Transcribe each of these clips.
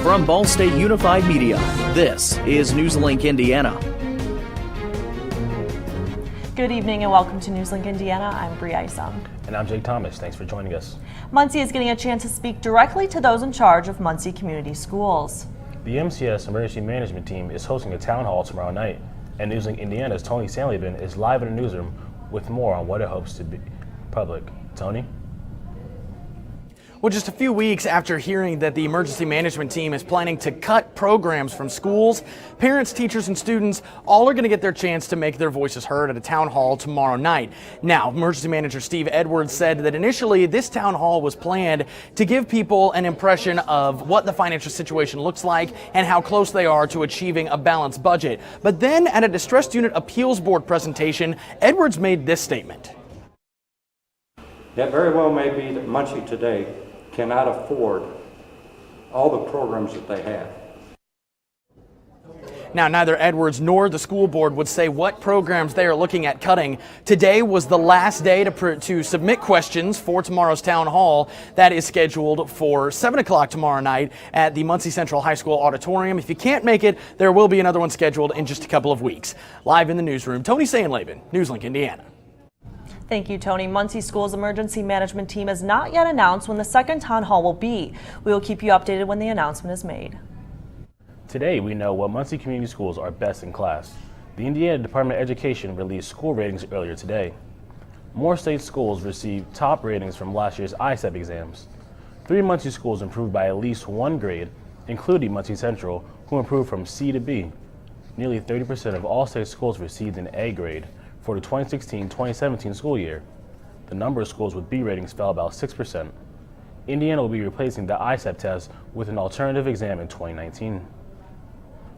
From Ball State Unified Media, this is NewsLink Indiana. Good evening and welcome to NewsLink Indiana. I'm Bree Isom. And I'm Jake Thomas. Thanks for joining us. Muncie is getting a chance to speak directly to those in charge of Muncie Community Schools. The MCS Emergency Management Team is hosting a town hall tomorrow night, and NewsLink Indiana's Tony Sanleben is live in the newsroom with more on what it hopes to be public. Tony? Well, just a few weeks after hearing that the emergency management team is planning to cut programs from schools, parents, teachers, and students all are going to get their chance to make their voices heard at a town hall tomorrow night. Now, emergency manager Steve Edwards said that initially this town hall was planned to give people an impression of what the financial situation looks like and how close they are to achieving a balanced budget. But then at a distressed unit appeals board presentation, Edwards made this statement. That very well may be that Muncie today cannot afford all the programs that they have. Now, neither Edwards nor the school board would say what programs they are looking at cutting. Today was the last day to submit questions for tomorrow's town hall. That is scheduled for 7 o'clock tomorrow night at the Muncie Central High School auditorium. If you can't make it, there will be another one scheduled in just a couple of weeks. Live in the newsroom, Tony Sanleben, NewsLink Indiana. Thank you, Tony. Muncie Schools Emergency Management Team has not yet announced when the second town hall will be. We will keep you updated when the announcement is made. Today, we know what Muncie Community Schools are best in class. The Indiana Department of Education released school ratings earlier today. More state schools received top ratings from last year's ISEP exams. 3 Muncie schools improved by at least 1 grade, including Muncie Central, who improved from C to B. Nearly 30% of all state schools received an A grade for the 2016-2017 school year. The number of schools with B ratings fell about 6%. Indiana will be replacing the ISEP test with an alternative exam in 2019.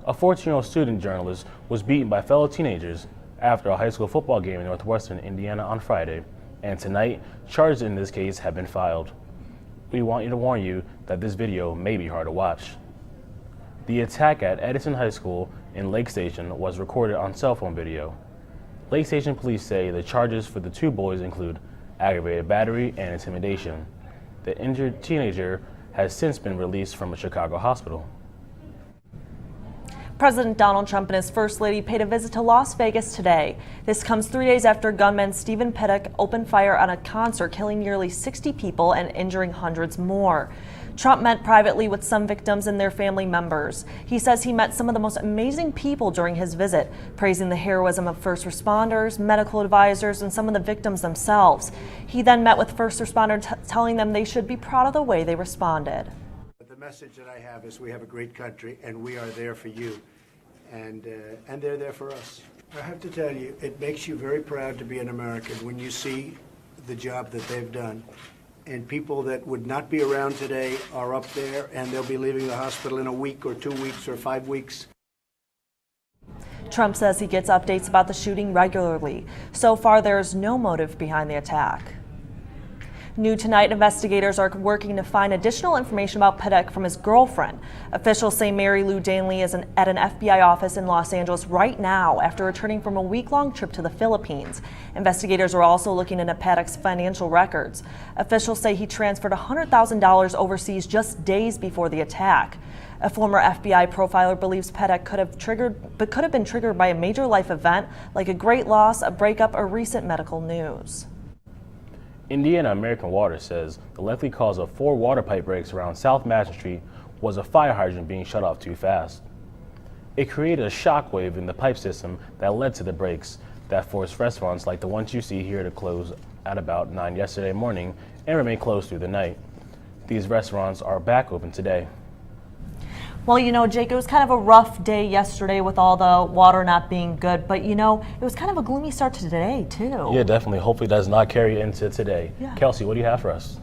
A 14-year-old student journalist was beaten by fellow teenagers after a high school football game in northwestern Indiana on Friday, and tonight, charges in this case have been filed. We want to warn you that this video may be hard to watch. The attack at Edison High School in Lake Station was recorded on cell phone video. Lake Station police say the charges for the 2 boys include aggravated battery and intimidation. The injured teenager has since been released from a Chicago hospital. President Donald Trump and his First Lady paid a visit to Las Vegas today. This comes 3 days after gunman Stephen Piddock opened fire on a concert, killing nearly 60 people and injuring hundreds more. Trump met privately with some victims and their family members. He says he met some of the most amazing people during his visit, praising the heroism of first responders, medical advisors, and some of the victims themselves. He then met with first responders, telling them they should be proud of the way they responded. The message that I have is we have a great country and we are there for you, and they're there for us. I have to tell you, it makes you very proud to be an American when you see the job that they've done. And people that would not be around today are up there, and they'll be leaving the hospital in a week or 2 weeks or 5 weeks. Trump says he gets updates about the shooting regularly. So far, there is no motive behind the attack. New tonight, investigators are working to find additional information about Piddock from his girlfriend. Officials say Mary Lou Danley is at an FBI office in Los Angeles right now after returning from a week-long trip to the Philippines. Investigators are also looking into Piddock's financial records. Officials say he transferred $100,000 overseas just days before the attack. A former FBI profiler believes Piddock could have been triggered by a major life event like a great loss, a breakup, or recent medical news. Indiana American Water says the likely cause of 4 water pipe breaks around South Madison Street was a fire hydrant being shut off too fast. It created a shockwave in the pipe system that led to the breaks that forced restaurants like the ones you see here to close at about 9 yesterday morning and remain closed through the night. These restaurants are back open today. Well, you know, Jake, it was kind of a rough day yesterday with all the water not being good, but you know, it was kind of a gloomy start to today, too. Yeah, definitely. Hopefully it does not carry into today. Yeah. Kelsey, what do you have for us?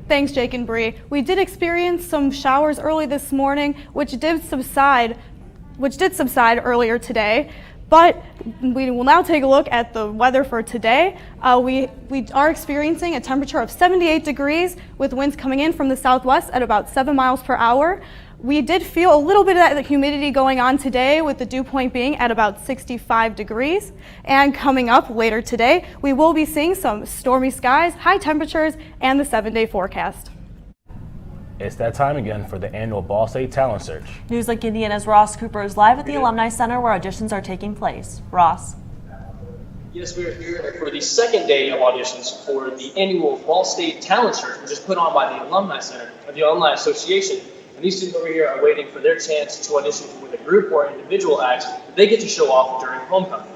Thanks, Jake and Bree. We did experience some showers early this morning, which did subside earlier today. But we will now take a look at the weather for today. We are experiencing a temperature of 78 degrees with winds coming in from the southwest at about 7 miles per hour. We did feel a little bit of that humidity going on today, with the dew point being at about 65 degrees. And coming up later today, we will be seeing some stormy skies, high temperatures, and the 7-day forecast. It's that time again for the annual Ball State Talent Search. NewsLink Indiana's Ross Cooper is live at the Alumni Center where auditions are taking place. Ross. Yes, we are here for the second day of auditions for the annual Ball State Talent Search, which is put on by the Alumni Center, or the Alumni Association. And these students over here are waiting for their chance to audition with a group or individual acts that they get to show off during homecoming.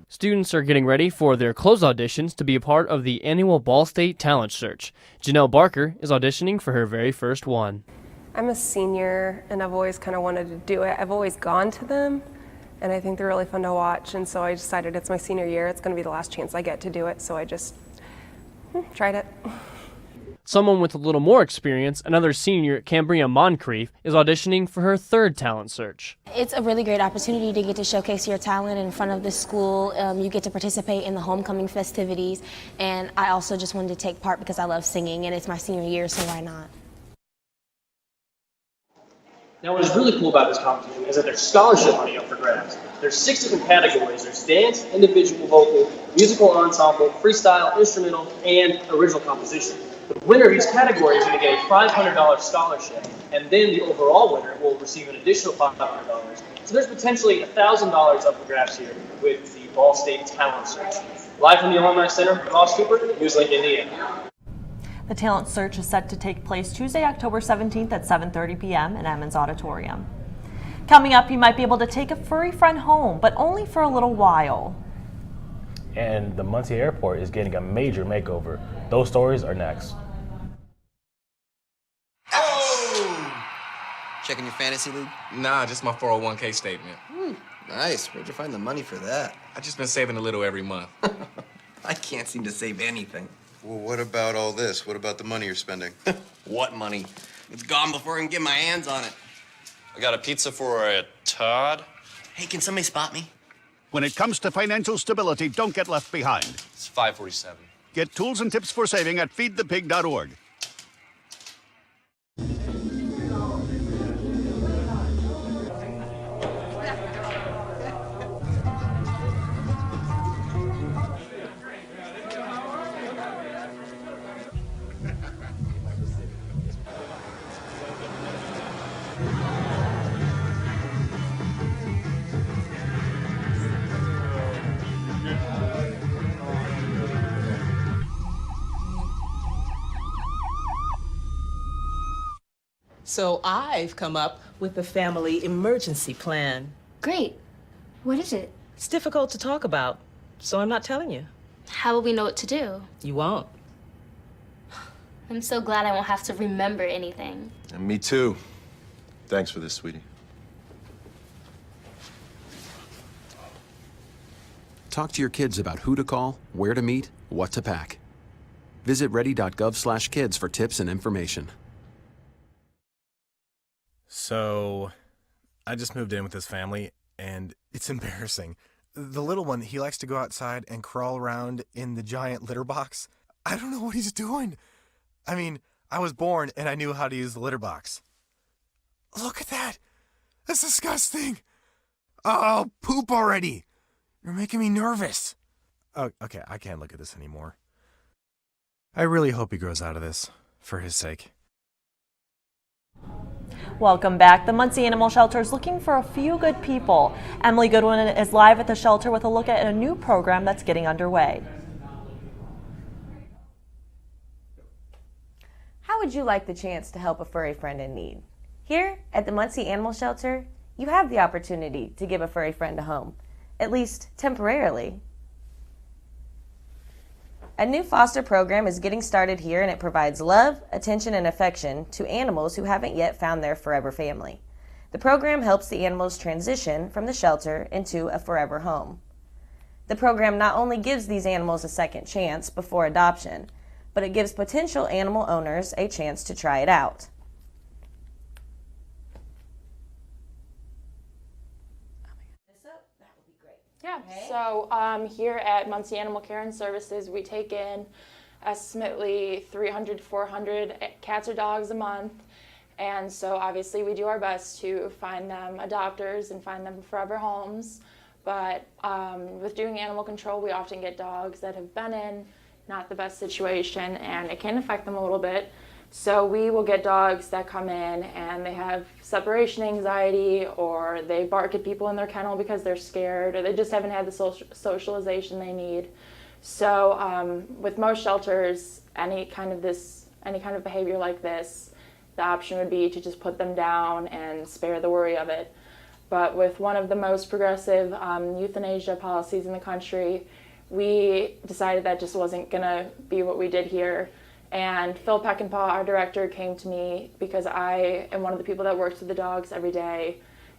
Students are getting ready for their closed auditions to be a part of the annual Ball State Talent Search. Janelle Barker is auditioning for her very first one. I'm a senior and I've always kind of wanted to do it. I've always gone to them and I think they're really fun to watch, and so I decided it's my senior year. It's going to be the last chance I get to do it, so I just tried it. Someone with a little more experience, another senior, Cambria Moncrief, is auditioning for her third talent search. It's a really great opportunity to get to showcase your talent in front of the school. You get to participate in the homecoming festivities, and I also just wanted to take part because I love singing, and it's my senior year, so why not? Now, what is really cool about this competition is that there's scholarship money up for grabs. There's 6 different categories. There's dance, individual vocal, musical ensemble, freestyle, instrumental, and original composition. The winner of each category is going to get a $500 scholarship, and then the overall winner will receive an additional $500. So there's potentially $1,000 up for grabs here with the Ball State Talent Search. Live from the Alumni Center, Ross Cooper, NewsLink Indiana. The talent search is set to take place Tuesday, October 17th at 7:30 p.m. in Emmons Auditorium. Coming up, you might be able to take a furry friend home, but only for a little while. And the Muncie Airport is getting a major makeover. Those stories are next. Oh! Checking your fantasy league? Nah, just my 401k statement. Nice. Where'd you find the money for that? I just been saving a little every month. I can't seem to save anything. Well, what about all this? What about the money you're spending? What money? It's gone before I can get my hands on it. I got a pizza for a Todd. Hey, can somebody spot me? When it comes to financial stability, don't get left behind. It's 547. Get tools and tips for saving at feedthepig.org. So I've come up with a family emergency plan. Great. What is it? It's difficult to talk about, so I'm not telling you. How will we know what to do? You won't. I'm so glad I won't have to remember anything. And me too. Thanks for this, sweetie. Talk to your kids about who to call, where to meet, what to pack. Visit ready.gov/kids for tips and information. So, I just moved in with this family, and it's embarrassing. The little one, he likes to go outside and crawl around in the giant litter box. I don't know what he's doing. I mean, I was born and I knew how to use the litter box. Look at that. That's disgusting. Oh, poop already. You're making me nervous. Oh, okay, I can't look at this anymore. I really hope he grows out of this, for his sake. Welcome back. The Muncie Animal Shelter is looking for a few good people. Emily Goodwin is live at the shelter with a look at a new program that's getting underway. How would you like the chance to help a furry friend in need? Here at the Muncie Animal Shelter, you have the opportunity to give a furry friend a home, at least temporarily. A new foster program is getting started here, and it provides love, attention, and affection to animals who haven't yet found their forever family. The program helps the animals transition from the shelter into a forever home. The program not only gives these animals a second chance before adoption, but it gives potential animal owners a chance to try it out. Yeah, so here at Muncie Animal Care and Services, we take in estimately 300 to 400 cats or dogs a month. And so obviously we do our best to find them adopters and find them forever homes. But with doing animal control, we often get dogs that have been in not the best situation, and it can affect them a little bit. So we will get dogs that come in and they have separation anxiety, or they bark at people in their kennel because they're scared, or they just haven't had the socialization they need. So with most shelters, any kind of behavior like this, the option would be to just put them down and spare the worry of it. But with one of the most progressive euthanasia policies in the country, we decided that just wasn't gonna be what we did here. And Phil Peckinpah, our director, came to me because I am one of the people that works with the dogs every day,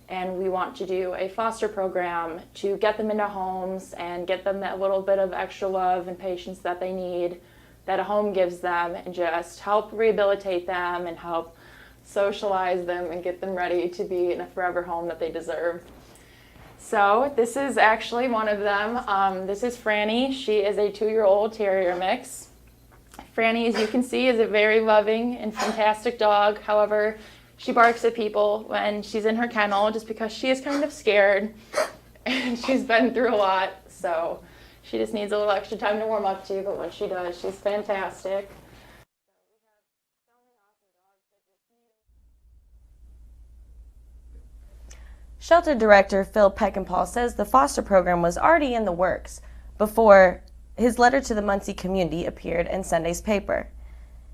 and we want to do a foster program to get them into homes and get them that little bit of extra love and patience that they need, that a home gives them, and just help rehabilitate them and help socialize them and get them ready to be in a forever home that they deserve. So this is actually one of them. This is Franny. She is a 2-year-old terrier mix. Franny, as you can see, is a very loving and fantastic dog. However, she barks at people when she's in her kennel just because she is kind of scared and she's been through a lot. So she just needs a little extra time to warm up to, but when she does, she's fantastic. Shelter Director Phil Peckinpah says the foster program was already in the works before his letter to the Muncie community appeared in Sunday's paper.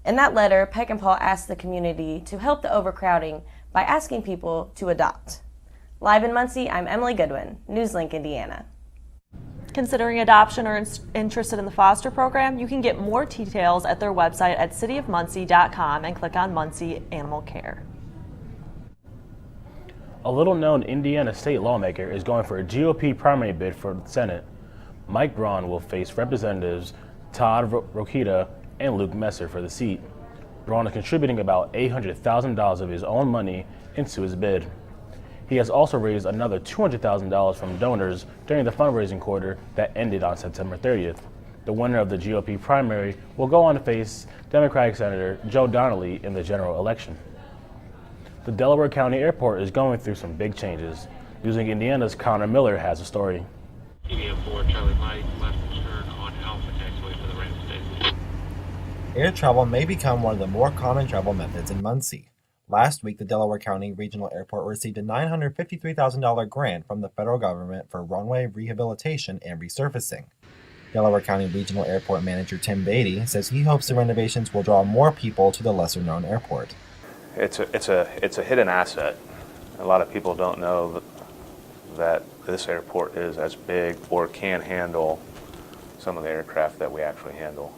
In that letter, Peckinpah asked the community to help the overcrowding by asking people to adopt. Live in Muncie, I'm Emily Goodwin, NewsLink, Indiana. Considering adoption or interested in the foster program, you can get more details at their website at cityofmuncie.com and click on Muncie Animal Care. A little-known Indiana state lawmaker is going for a GOP primary bid for the Senate. Mike Braun will face Representatives Todd Rokita and Luke Messer for the seat. Braun is contributing about $800,000 of his own money into his bid. He has also raised another $200,000 from donors during the fundraising quarter that ended on September 30th. The winner of the GOP primary will go on to face Democratic Senator Joe Donnelly in the general election. The Delaware County Airport is going through some big changes. NewsLink Indiana's Connor Miller has a story. TVM4 Charlie Mike, left turn on Alpha taxiway for the ramp station. Air travel may become one of the more common travel methods in Muncie. Last week, the Delaware County Regional Airport received a $953,000 grant from the federal government for runway rehabilitation and resurfacing. Delaware County Regional Airport Manager Tim Beatty says he hopes the renovations will draw more people to the lesser-known airport. It's a hidden asset. A lot of people don't know that this airport is as big or can handle some of the aircraft that we actually handle.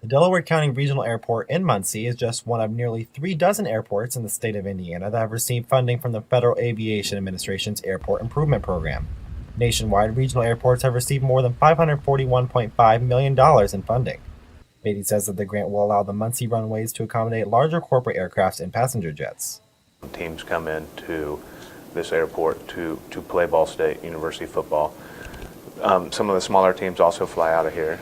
The Delaware County Regional Airport in Muncie is just one of nearly 3 dozen airports in the state of Indiana that have received funding from the Federal Aviation Administration's Airport Improvement Program. Nationwide, regional airports have received more than $541.5 million in funding. Beatty says that the grant will allow the Muncie runways to accommodate larger corporate aircraft and passenger jets. Teams come into this airport to play Ball State University football. Some of the smaller teams also fly out of here.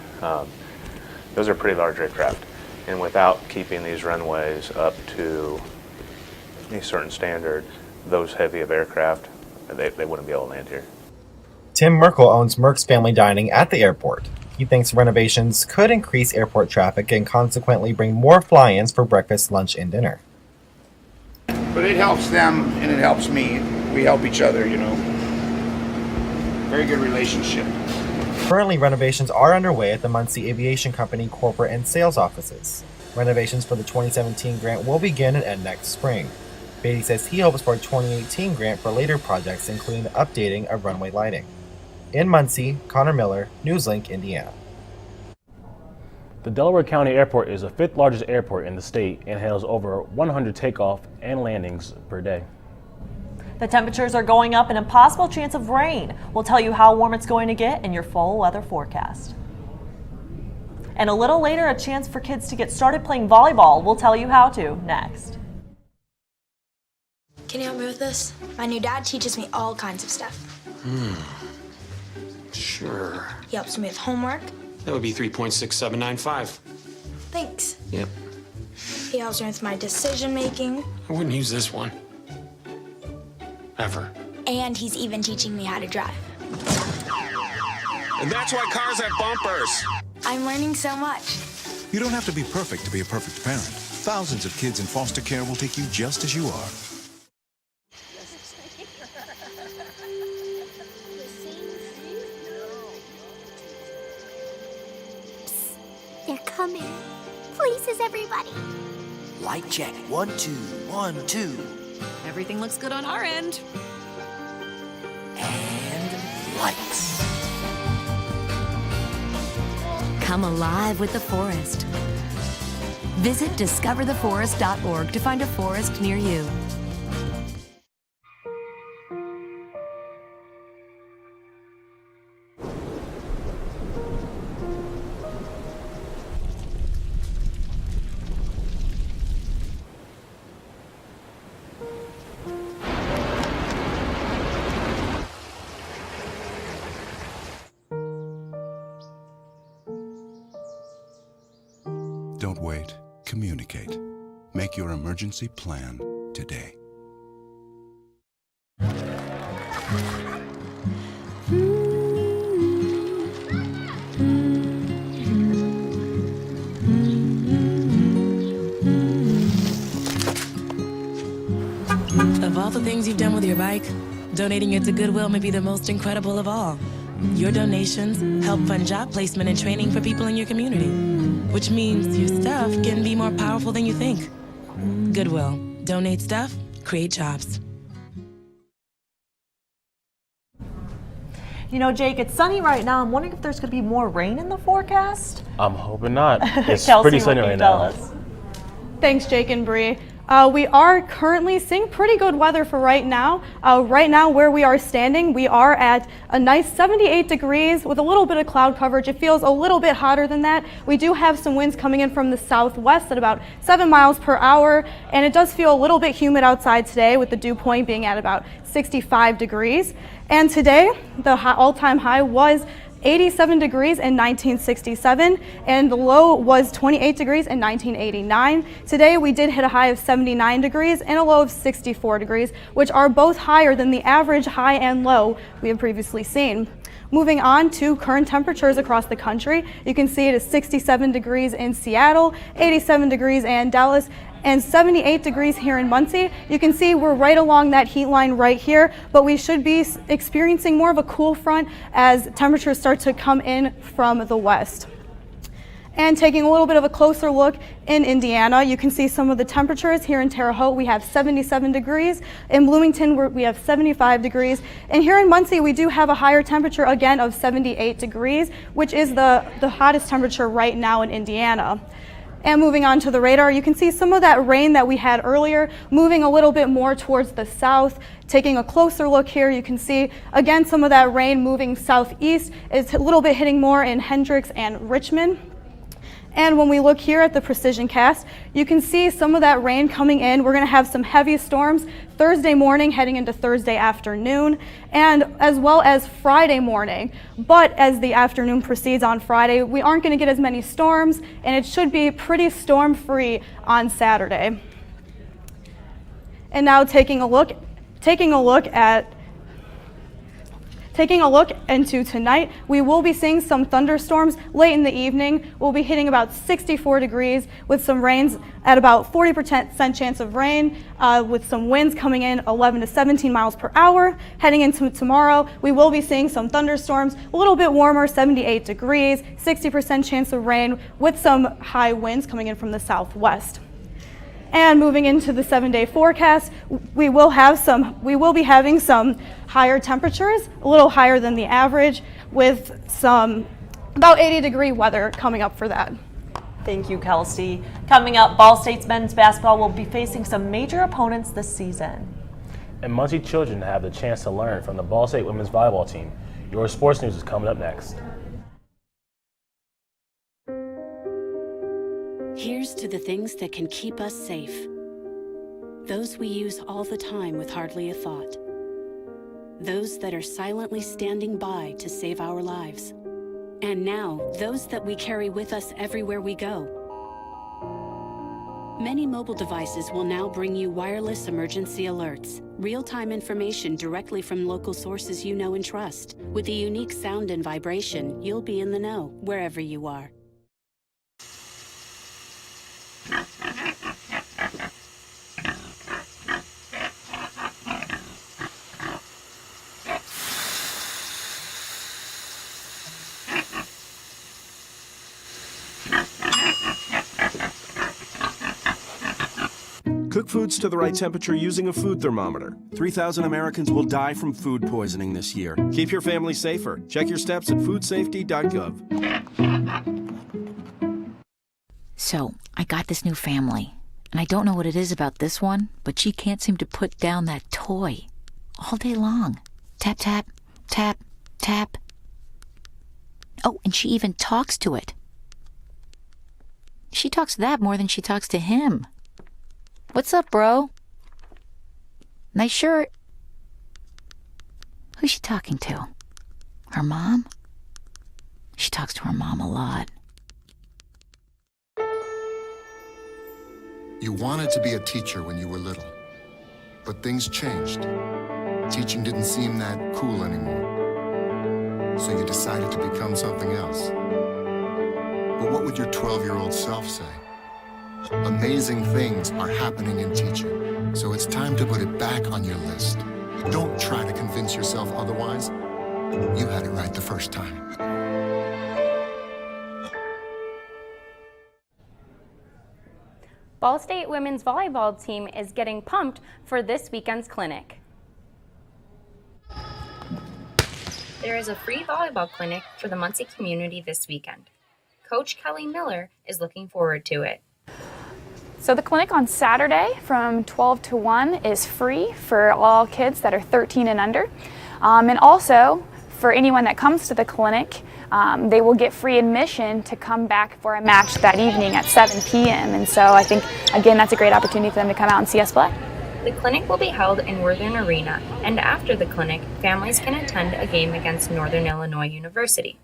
Those are pretty large aircraft, and without keeping these runways up to a certain standard, those heavy of aircraft, they wouldn't be able to land here. Tim Merkel owns Merck's Family Dining at the airport. He thinks renovations could increase airport traffic and consequently bring more fly-ins for breakfast, lunch, and dinner. But it helps them and it helps me. We help each other, you know. Very good relationship. Currently, renovations are underway at the Muncie Aviation Company corporate and sales offices. Renovations for the 2017 grant will begin and end next spring. Beatty says he hopes for a 2018 grant for later projects, including the updating of runway lighting. In Muncie, Connor Miller, NewsLink, Indiana. The Delaware County Airport is the 5th largest airport in the state and handles over 100 takeoff and landings per day. The temperatures are going up and a possible chance of rain. We'll tell you how warm it's going to get in your full weather forecast. And a little later, a chance for kids to get started playing volleyball. We'll tell you how to next. Can you help me with this? My new dad teaches me all kinds of stuff. Sure. He helps me with homework. That would be 3.6795. Thanks. Yep. He helps me with my decision making. I wouldn't use this one. Ever. And he's even teaching me how to drive. And that's why cars have bumpers. I'm learning so much. You don't have to be perfect to be a perfect parent. Thousands of kids in foster care will take you just as you are. They're coming. Places, everybody. Light check. 1, 2, 1, 2. Everything looks good on our end. And lights. Come alive with the forest. Visit discovertheforest.org to find a forest near you. Don't wait. Communicate. Make your emergency plan today. Of all the things you've done with your bike, donating it to Goodwill may be the most incredible of all. Your donations help fund job placement and training for people in your community, which means your stuff can be more powerful than you think. Goodwill. Donate stuff, create jobs. You know, Jake, it's sunny right now. I'm wondering if there's going to be more rain in the forecast. I'm hoping not. It's Kelsey, pretty sunny what right can you tell now. us? Thanks, Jake and Bree. We are currently seeing pretty good weather for right now. Right now where we are standing, we are at a nice 78 degrees with a little bit of cloud coverage. It feels a little bit hotter than that. We do have some winds coming in from the southwest at about 7 miles per hour, and it does feel a little bit humid outside today with the dew point being at about 65 degrees. And today, the all-time high was 87 degrees in 1967, and the low was 28 degrees in 1989. Today we did hit a high of 79 degrees and a low of 64 degrees, which are both higher than the average high and low we have previously seen. Moving on to current temperatures across the country, you can see it is 67 degrees in Seattle, 87 degrees in Dallas, and 78 degrees here in Muncie. You can see we're right along that heat line right here, but we should be experiencing more of a cool front as temperatures start to come in from the west. And taking a little bit of a closer look in Indiana, you can see some of the temperatures. Here in Terre Haute, we have 77 degrees. In Bloomington, we have 75 degrees. And here in Muncie, we do have a higher temperature, again, of 78 degrees, which is the hottest temperature right now in Indiana. And moving on to the radar, you can see some of that rain that we had earlier moving a little bit more towards the south. Taking a closer look here, you can see, again, some of that rain moving southeast. It's a little bit hitting more in Hendricks and Richmond. And when we look here at the precision cast, you can see some of that rain coming in. We're going to have some heavy storms Thursday morning heading into Thursday afternoon, and as well as Friday morning. But as the afternoon proceeds on Friday, we aren't going to get as many storms, and it should be pretty storm-free on Saturday. And now taking a look into tonight, we will be seeing some thunderstorms late in the evening. We'll be hitting about 64 degrees with some rains at about 40% chance of rain, with some winds coming in 11 to 17 miles per hour. Heading into tomorrow, we will be seeing some thunderstorms, a little bit warmer, 78 degrees, 60% chance of rain with some high winds coming in from the southwest. And moving into the 7-day forecast, we will be having some higher temperatures, a little higher than the average, with some about 80-degree weather coming up for that. Thank you, Kelsey. Coming up, Ball State's men's basketball will be facing some major opponents this season. And Muncie children have the chance to learn from the Ball State women's volleyball team. Your sports news is coming up next. Here's to the things that can keep us safe. Those we use all the time with hardly a thought. Those that are silently standing by to save our lives. And now, those that we carry with us everywhere we go. Many mobile devices will now bring you wireless emergency alerts, real-time information directly from local sources you know and trust. With the unique sound and vibration, you'll be in the know wherever you are. Cook foods to the right temperature using a food thermometer. 3,000 Americans will die from food poisoning this year. Keep your family safer. Check your steps at foodsafety.gov. So, I got this new family, and I don't know what it is about this one, but she can't seem to put down that toy all day long. Tap, tap, tap, tap. Oh, and she even talks to it. She talks to that more than she talks to him. What's up, bro? Nice shirt. Who's she talking to? Her mom? She talks to her mom a lot. You wanted to be a teacher when you were little, but things changed. Teaching didn't seem that cool anymore, so you decided to become something else. But what would your 12-year-old self say? Amazing things are happening in teaching, so it's time to put it back on your list. Don't try to convince yourself otherwise. You had it right the first time. Ball State women's volleyball team is getting pumped for this weekend's clinic. There is a free volleyball clinic for the Muncie community this weekend. Coach Kelly Miller is looking forward to it. So the clinic on Saturday from 12 to 1 is free for all kids that are 13 and under. And also, for anyone that comes to the clinic, they will get free admission to come back for a match that evening at 7 p.m. And so I think, again, that's a great opportunity for them to come out and see us play. The clinic will be held in Worthern Arena, and after the clinic, families can attend a game against Northern Illinois University.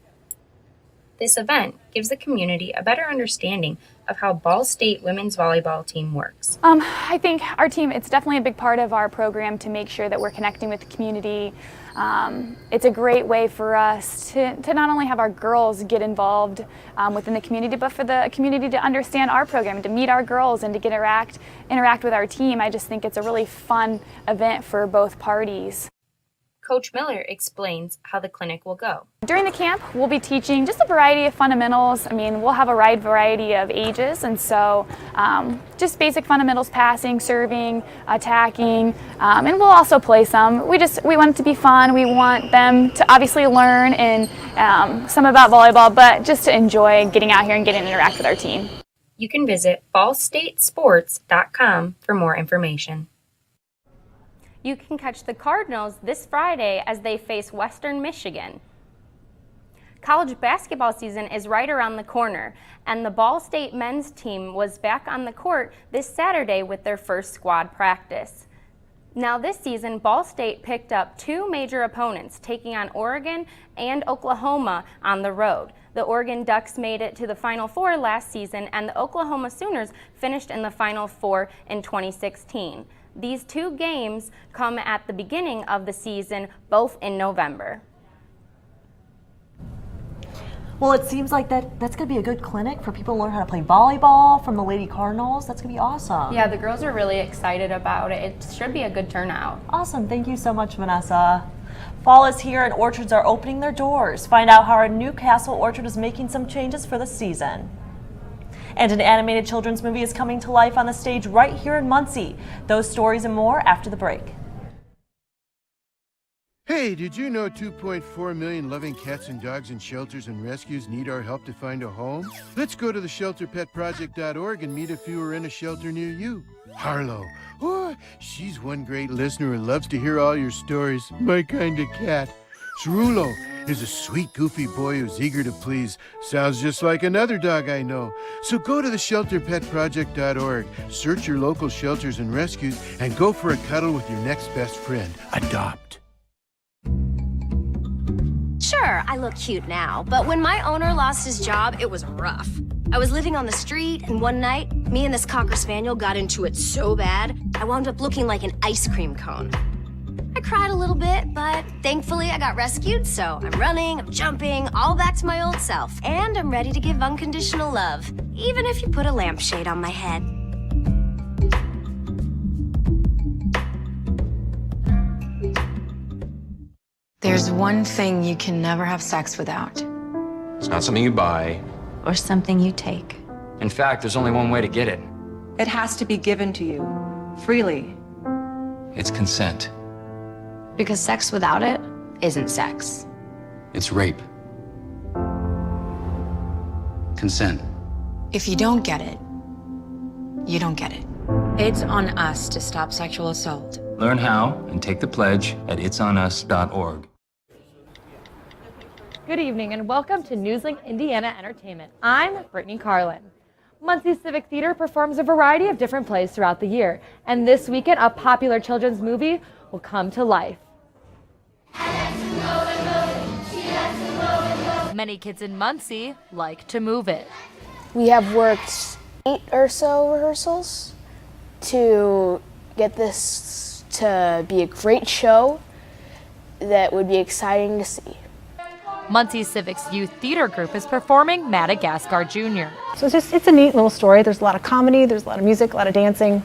This event gives the community a better understanding of how Ball State women's volleyball team works. I think our team, it's definitely a big part of our program to make sure that we're connecting with the community. It's a great way for us to not only have our girls get involved within the community, but for the community to understand our program and to meet our girls and to get interact with our team. I just think it's a really fun event for both parties. Coach Miller explains how the clinic will go. During the camp, we'll be teaching just a variety of fundamentals. I mean, we'll have a wide variety of ages, and so just basic fundamentals, passing, serving, attacking, and we'll also play some. We want it to be fun. We want them to obviously learn and some about volleyball, but just to enjoy getting out here and getting to interact with our team. You can visit ballstatesports.com for more information. You can catch the Cardinals this Friday as they face Western Michigan. College basketball season is right around the corner, and the Ball State men's team was back on the court this Saturday with their first squad practice. Now this season, Ball State picked up two major opponents, taking on Oregon and Oklahoma on the road. The Oregon Ducks made it to the Final Four last season, and the Oklahoma Sooners finished in the Final Four in 2016. These two games come at the beginning of the season, both in November. Well, it seems like that's going to be a good clinic for people to learn how to play volleyball from the Lady Cardinals. That's going to be awesome. Yeah, the girls are really excited about it. It should be a good turnout. Awesome. Thank you so much, Vanessa. Fall is here and orchards are opening their doors. Find out how our Newcastle orchard is making some changes for the season. And an animated children's movie is coming to life on the stage right here in Muncie. Those stories and more after the break. Hey, did you know 2.4 million loving cats and dogs in shelters and rescues need our help to find a home? Let's go to the shelterpetproject.org and meet a few who are in a shelter near you. Harlow, oh, she's one great listener who loves to hear all your stories. My kind of cat. Cerulo is a sweet, goofy boy who's eager to please. Sounds just like another dog I know. So go to the shelterpetproject.org, search your local shelters and rescues, and go for a cuddle with your next best friend. Adopt. Sure, I look cute now, but when my owner lost his job, it was rough. I was living on the street, and one night, me and this Cocker Spaniel got into it so bad, I wound up looking like an ice cream cone. I cried a little bit, but thankfully I got rescued, so I'm running, I'm jumping, all back to my old self. And I'm ready to give unconditional love, even if you put a lampshade on my head. There's one thing you can never have sex without. It's not something you buy. Or something you take. In fact, there's only one way to get it. It has to be given to you, freely. It's consent. Because sex without it isn't sex. It's rape. Consent. If you don't get it, you don't get it. It's on us to stop sexual assault. Learn how and take the pledge at itsonus.org. Good evening and welcome to NewsLink Indiana Entertainment. I'm Brittany Carlin. Muncie Civic Theater performs a variety of different plays throughout the year, and this weekend a popular children's movie will come to life. Many kids in Muncie like to move it. We have worked 8 or so rehearsals to get this to be a great show that would be exciting to see. Muncie Civic's youth theater group is performing Madagascar Jr. So it's a neat little story. There's a lot of comedy, there's a lot of music, a lot of dancing.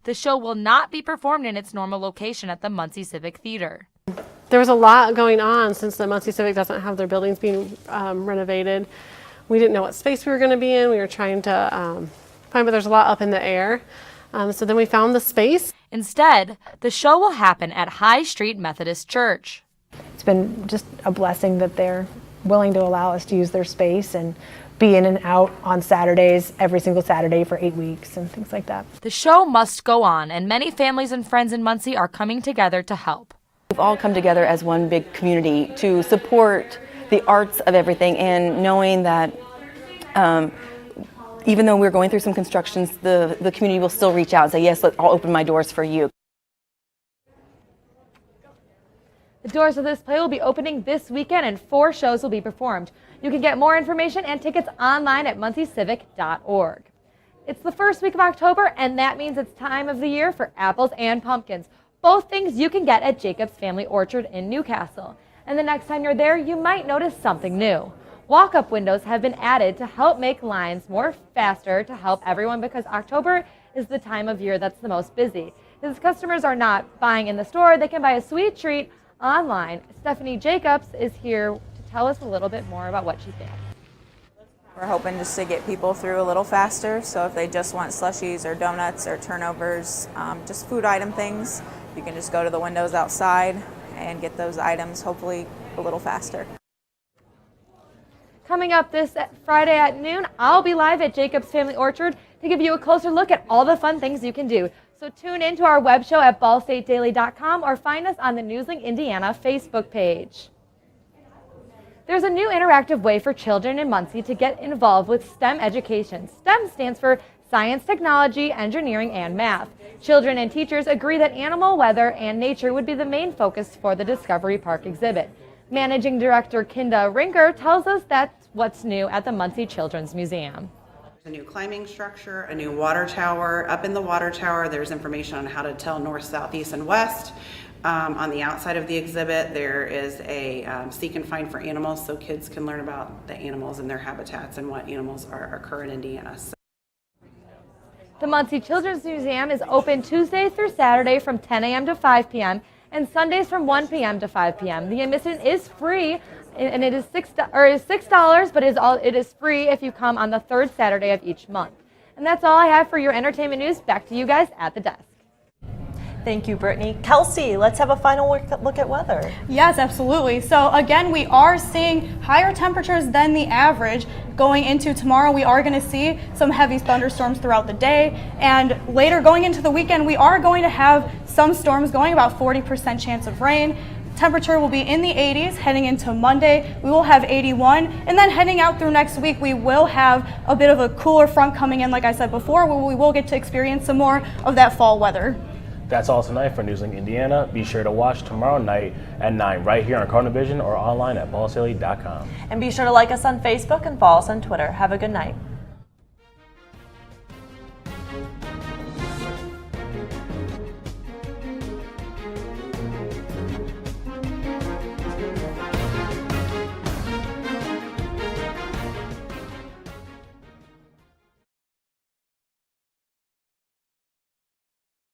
The show will not be performed in its normal location at the Muncie Civic Theater. There was a lot going on since the Muncie Civic doesn't have their buildings being renovated. We didn't know what space we were going to be in. We were trying to find, but there's a lot up in the air. So then we found the space. Instead, the show will happen at High Street Methodist Church. It's been just a blessing that they're willing to allow us to use their space and be in and out on Saturdays, every single Saturday for 8 weeks and things like that. The show must go on, and many families and friends in Muncie are coming together to help. We've all come together as one big community to support the arts of everything, and knowing that even though we're going through some constructions, the community will still reach out and say, yes, I'll open my doors for you. The doors of this play will be opening this weekend and 4 shows will be performed. You can get more information and tickets online at munciecivic.org. It's the first week of October, and that means it's time of the year for apples and pumpkins, both things you can get at Jacob's Family Orchard in Newcastle. And the next time you're there, you might notice something new. Walk-up windows have been added to help make lines more faster to help everyone, because October is the time of year that's the most busy. As customers are not buying in the store, they can buy a sweet treat online. Stephanie Jacobs is here to tell us a little bit more about what she thinks. We're hoping just to get people through a little faster, so if they just want slushies or donuts or turnovers, just food item things, you can just go to the windows outside and get those items hopefully a little faster. Coming up this Friday at noon, I'll be live at Jacob's Family Orchard to give you a closer look at all the fun things you can do. So tune in to our web show at ballstatedaily.com or find us on the NewsLink Indiana Facebook page. There's a new interactive way for children in Muncie to get involved with STEM education. STEM stands for science, technology, engineering, and math. Children and teachers agree that animal, weather, and nature would be the main focus for the Discovery Park exhibit. Managing Director Kinda Rinker tells us that's what's new at the Muncie Children's Museum. A new climbing structure, a new water tower. Up in the water tower, there's information on how to tell north, south, east, and west. On the outside of the exhibit, there is a seek and find for animals, so kids can learn about the animals and their habitats and what animals occur in Indiana. The Muncie Children's Museum is open Tuesday through Saturday from 10 a.m. to 5 p.m. and Sundays from 1 p.m. to 5 p.m. The admission is free, and it is $6, but it is free if you come on the 3rd Saturday of each month. And that's all I have for your entertainment news. Back to you guys at the desk. Thank you, Brittany. Kelsey, let's have a final look at weather. Yes, absolutely. So again, we are seeing higher temperatures than the average. Going into tomorrow, we are going to see some heavy thunderstorms throughout the day. And later, going into the weekend, we are going to have some storms going, about 40% chance of rain. Temperature will be in the 80s heading into Monday. We will have 81. And then heading out through next week, we will have a bit of a cooler front coming in, like I said before, where we will get to experience some more of that fall weather. That's all tonight for NewsLink Indiana. Be sure to watch tomorrow night at 9 right here on Cardinal Vision or online at ballstaily.com. And be sure to like us on Facebook and follow us on Twitter. Have a good night.